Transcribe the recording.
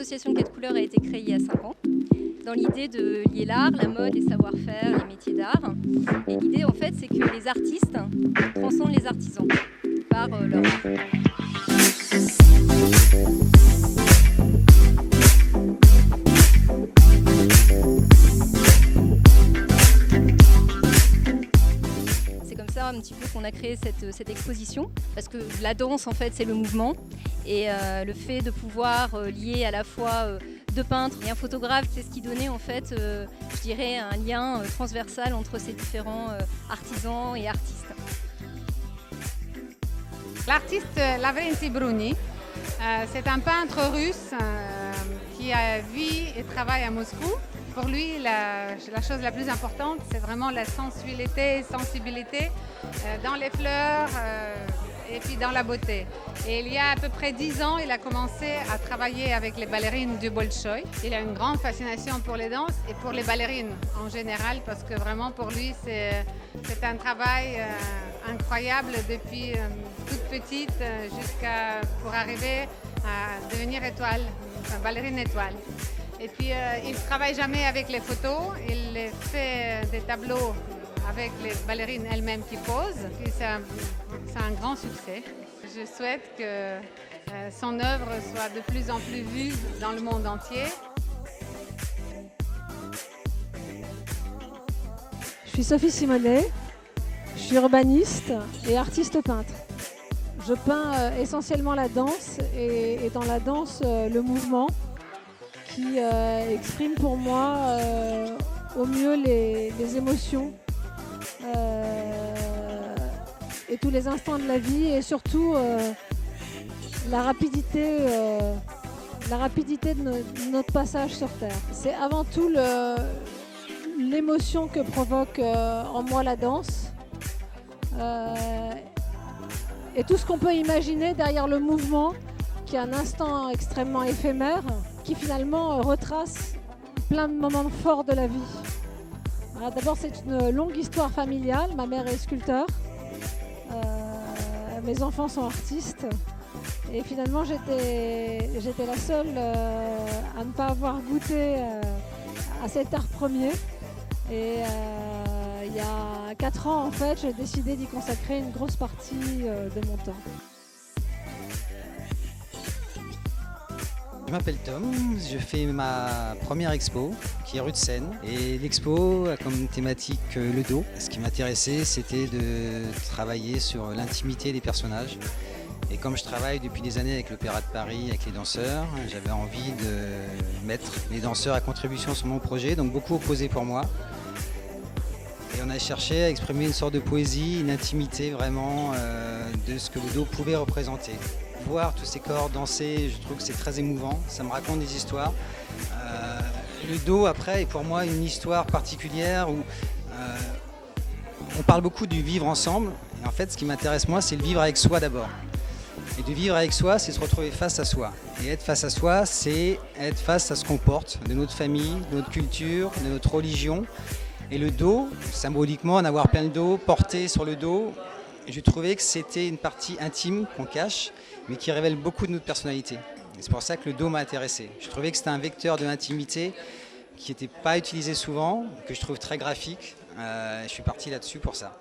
l'association 4 couleurs a été créée il y a 5 ans, dans l'idée de lier l'art, la mode, les savoir-faire, les métiers d'art. Et l'idée, en fait, c'est que les artistes transcendent les artisans par leur art. C'est comme ça un petit peu qu'on a créé cette exposition, parce que la danse, en fait, c'est le mouvement. Et le fait de pouvoir lier à la fois deux peintres et un photographe, c'est ce qui donnait en fait, je dirais, un lien transversal entre ces différents artisans et artistes. L'artiste Lavrenti Bruni, c'est un peintre russe qui vit et travaille à Moscou. Pour lui, la chose la plus importante, c'est vraiment la sensibilité dans les fleurs et puis dans la beauté. Et il y a à peu près 10 ans, il a commencé à travailler avec les ballerines du Bolchoï. Il a une grande fascination pour les danses et pour les ballerines en général, parce que vraiment pour lui, c'est un travail incroyable depuis toute petite jusqu'à pour arriver à devenir étoile, enfin, ballerine étoile. Et puis il ne travaille jamais avec les photos, il fait des tableaux avec les ballerines elles-mêmes qui posent. C'est un grand succès. Je souhaite que son œuvre soit de plus en plus vue dans le monde entier. Je suis Sophie Simonet, je suis urbaniste et artiste peintre. Je peins essentiellement la danse et dans la danse le mouvement qui exprime pour moi au mieux les émotions et tous les instants de la vie et surtout la rapidité de notre passage sur Terre. C'est avant tout l'émotion que provoque en moi la danse et tout ce qu'on peut imaginer derrière le mouvement qui est un instant extrêmement éphémère qui finalement retrace plein de moments forts de la vie. D'abord, c'est une longue histoire familiale. Ma mère est sculpteur, mes enfants sont artistes. Et finalement, j'étais la seule à ne pas avoir goûté à cet art premier. Et il y a 4 ans, en fait, j'ai décidé d'y consacrer une grosse partie de mon temps. Je m'appelle Tom, je fais ma première expo qui est rue de Seine et l'expo a comme thématique le dos. Ce qui m'intéressait, c'était de travailler sur l'intimité des personnages et comme je travaille depuis des années avec l'Opéra de Paris, avec les danseurs, j'avais envie de mettre les danseurs à contribution sur mon projet, donc beaucoup opposé pour moi. Et on a cherché à exprimer une sorte de poésie, une intimité vraiment de ce que le dos pouvait représenter. Voir tous ces corps danser, je trouve que c'est très émouvant, ça me raconte des histoires. Le dos, après, est pour moi une histoire particulière où on parle beaucoup du vivre ensemble. Et en fait, ce qui m'intéresse moi, c'est le vivre avec soi d'abord. Et de vivre avec soi, c'est se retrouver face à soi. Et être face à soi, c'est être face à ce qu'on porte, de notre famille, de notre culture, de notre religion. Et le dos, symboliquement, en avoir plein le dos, porter sur le dos, je trouvais que c'était une partie intime qu'on cache, mais qui révèle beaucoup de notre personnalité. C'est pour ça que le dos m'a intéressé. Je trouvais que c'était un vecteur de l'intimité qui n'était pas utilisé souvent, que je trouve très graphique. Je suis parti là-dessus pour ça.